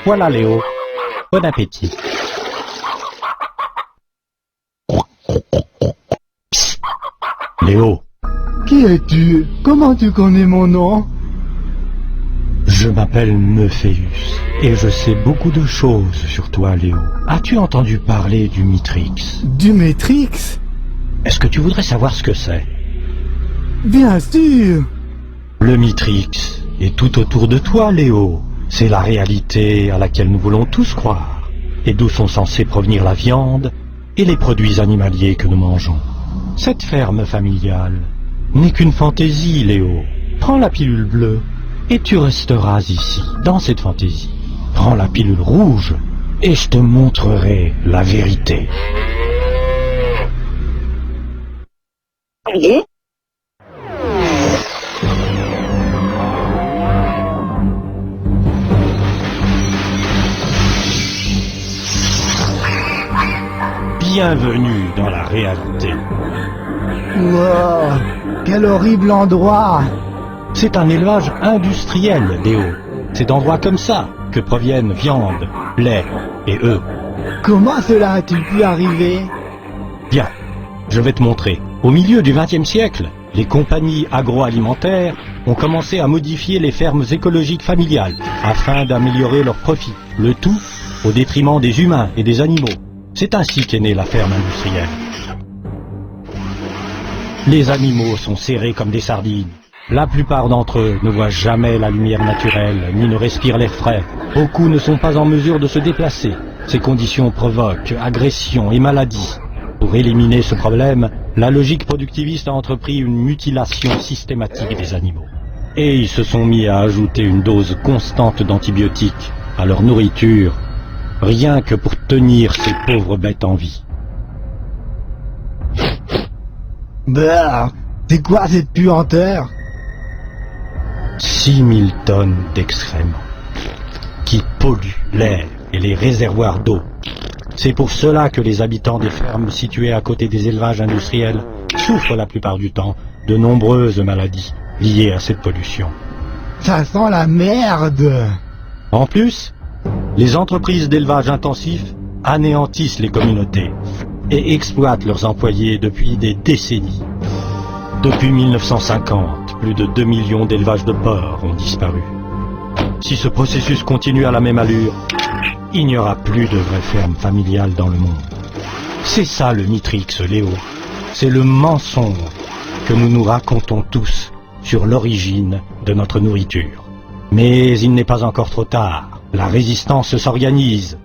Voilà Léo. Bon appétit. Psst. Léo. Qui es-tu? Comment tu connais mon nom? Je m'appelle Mephéus et je sais beaucoup de choses sur toi, Léo. As-tu entendu parler du Mitrix? Du Matrix? Est-ce que tu voudrais savoir ce que c'est? Bien sûr. Le Mitrix est tout autour de toi, Léo. C'est la réalité à laquelle nous voulons tous croire et d'où sont censés provenir la viande et les produits animaliers que nous mangeons. Cette ferme familiale n'est qu'une fantaisie, Léo. Prends la pilule bleue et tu resteras ici, dans cette fantaisie. Prends la pilule rouge et je te montrerai la vérité. Bienvenue dans la réalité. Wow, quel horrible endroit. C'est un élevage industriel, Léo. C'est d'endroits comme ça que proviennent viande, lait et œufs. Comment cela a-t-il pu arriver? Bien, je vais te montrer. Au milieu du XXe siècle, les compagnies agroalimentaires ont commencé à modifier les fermes écologiques familiales afin d'améliorer leurs profits. Le tout au détriment des humains et des animaux. C'est ainsi qu'est née la ferme industrielle. Les animaux sont serrés comme des sardines. La plupart d'entre eux ne voient jamais la lumière naturelle, ni ne respirent l'air frais. Beaucoup ne sont pas en mesure de se déplacer. Ces conditions provoquent agressions et maladies. Pour éliminer ce problème, la logique productiviste a entrepris une mutilation systématique des animaux. Et ils se sont mis à ajouter une dose constante d'antibiotiques à leur nourriture, rien que pour tenir ces pauvres bêtes en vie. Bah, c'est quoi cette puanteur? 6000 tonnes d'excréments qui polluent l'air et les réservoirs d'eau. C'est pour cela que les habitants des fermes situées à côté des élevages industriels souffrent la plupart du temps de nombreuses maladies liées à cette pollution. Ça sent la merde. En plus, les entreprises d'élevage intensif anéantissent les communautés et exploitent leurs employés depuis des décennies. Depuis 1950, plus de 2 millions d'élevages de porcs ont disparu. Si ce processus continue à la même allure, il n'y aura plus de vraies fermes familiales dans le monde. C'est ça le Mitrix, Léo. C'est le mensonge que nous nous racontons tous sur l'origine de notre nourriture. Mais il n'est pas encore trop tard. La résistance s'organise.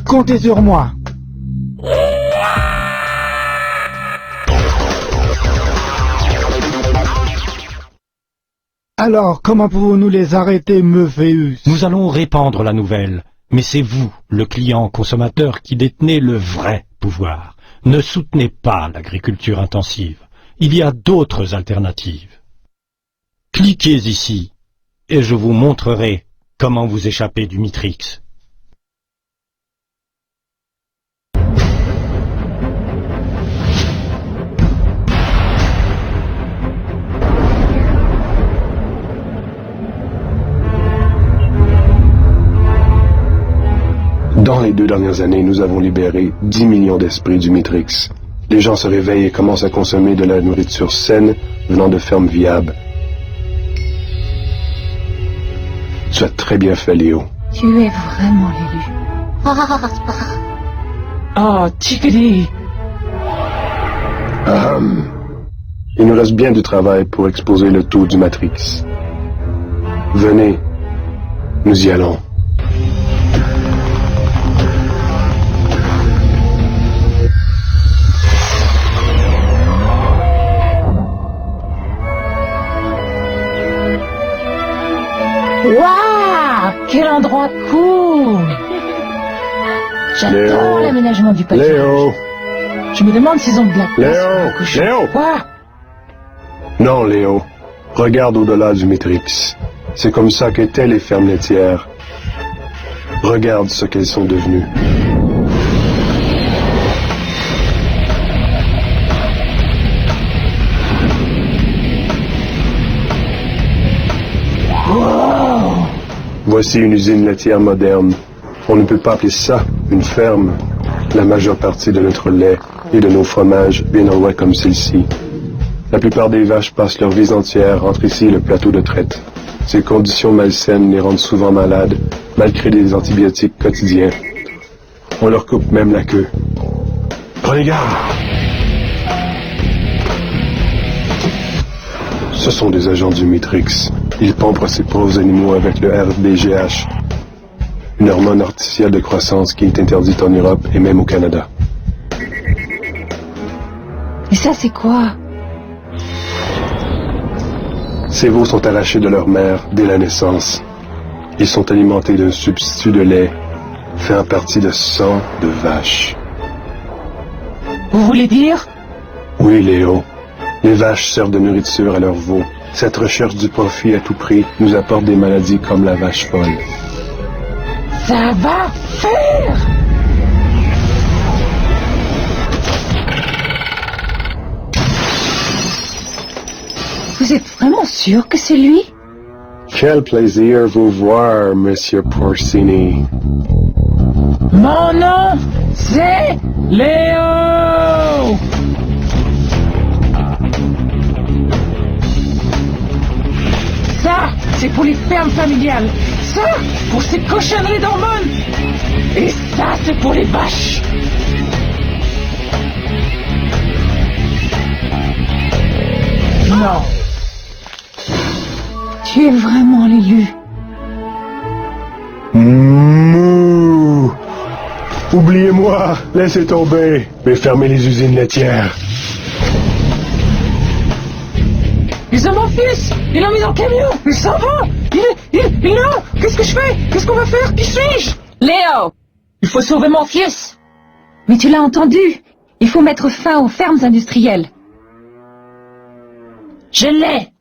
Comptez sur moi. Alors, comment pouvons-nous les arrêter, Mephéus? Nous allons répandre la nouvelle, mais c'est vous, le client consommateur, qui détenez le vrai pouvoir. Ne soutenez pas l'agriculture intensive. Il y a d'autres alternatives. Cliquez ici, et je vous montrerai comment vous échapper du Mitrix. Dans les 2 dernières années, nous avons libéré 10 millions d'esprits du Mitrix. Les gens se réveillent et commencent à consommer de la nourriture saine venant de fermes viables. Tu as très bien fait, Léo. Tu es vraiment l'élu. Oh, Chickadee! Il nous reste bien du travail pour exposer le tout du Matrix. Venez, nous y allons. Waouh! Quel endroit cool! J'adore Léo. l'aménagement du pâturage. Léo! Je me demande s'ils ont de la place Léo. pour le cochon. Léo. Quoi? Non, Léo. Regarde au-delà du Matrix. C'est comme ça qu'étaient les fermes laitières. Regarde ce qu'elles sont devenues. Wow! Voici une usine laitière moderne. On ne peut pas appeler ça une ferme. La majeure partie de notre lait et de nos fromages viennent d'endroits comme celle-ci. La plupart des vaches passent leur vie entière entre ici et le plateau de traite. Ces conditions malsaines les rendent souvent malades, malgré des antibiotiques quotidiens. On leur coupe même la queue. Prenez garde! Ce sont des agents du Matrix. Ils pompent ces pauvres animaux avec le RDGH, une hormone artificielle de croissance qui est interdite en Europe et même au Canada. Et ça, c'est quoi? Ces veaux sont arrachés de leur mère dès la naissance. Ils sont alimentés d'un substitut de lait fait en partie de sang de vache. Vous voulez dire? Oui, Léo. Les vaches servent de nourriture à leurs veaux. Cette recherche du profit à tout prix nous apporte des maladies comme la vache folle. Ça va faire! Vous êtes vraiment sûr que c'est lui? Quel plaisir vous voir, Monsieur Porcini. Mon nom, c'est Léo! Ça, c'est pour les fermes familiales. Ça, pour ces cochonneries d'hormones. Et ça, c'est pour les vaches. Non. Tu es vraiment l'élu. Mouh! Oubliez-moi, laissez tomber, mais fermez les usines laitières. Ils ont mon fils. Ils l'ont mis dans le camion. Il s'en va. Il est là. Qu'est-ce que je fais? Qu'est-ce qu'on va faire? Qui suis-je? Léo, il faut sauver mon fils. Mais tu l'as entendu. Il faut mettre fin aux fermes industrielles. Je l'ai.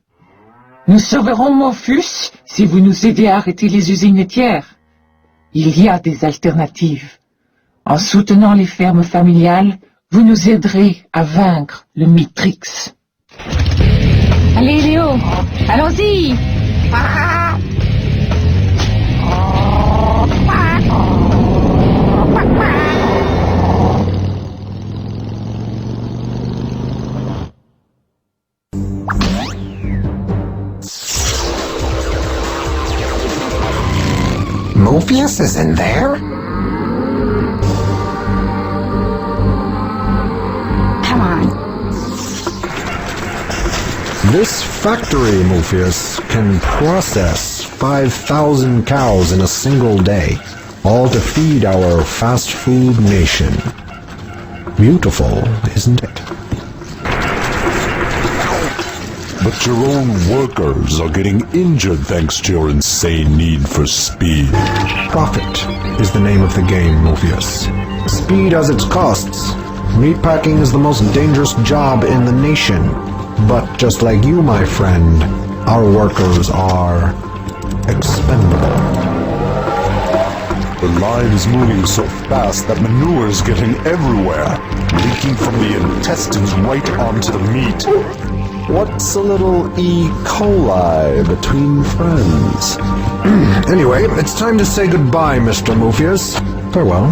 Nous sauverons mon fils si vous nous aidez à arrêter les usines laitières. Il y a des alternatives. En soutenant les fermes familiales, vous nous aiderez à vaincre le Matrix. Allez Léo, allons-y. Morpheus is in there? Come on. This factory, Morpheus, can process 5,000 cows in a single day, all to feed our fast food nation. Beautiful, isn't it? But your own workers are getting injured thanks to your insane need for speed. Profit is the name of the game, Morpheus. Speed has its costs. Meatpacking is the most dangerous job in the nation. But just like you, my friend, our workers are expendable. The line is moving so fast that manure is getting everywhere, leaking from the intestines right onto the meat. What's a little E. coli between friends? Anyway, it's time to say goodbye, Mr. Morpheus. Farewell.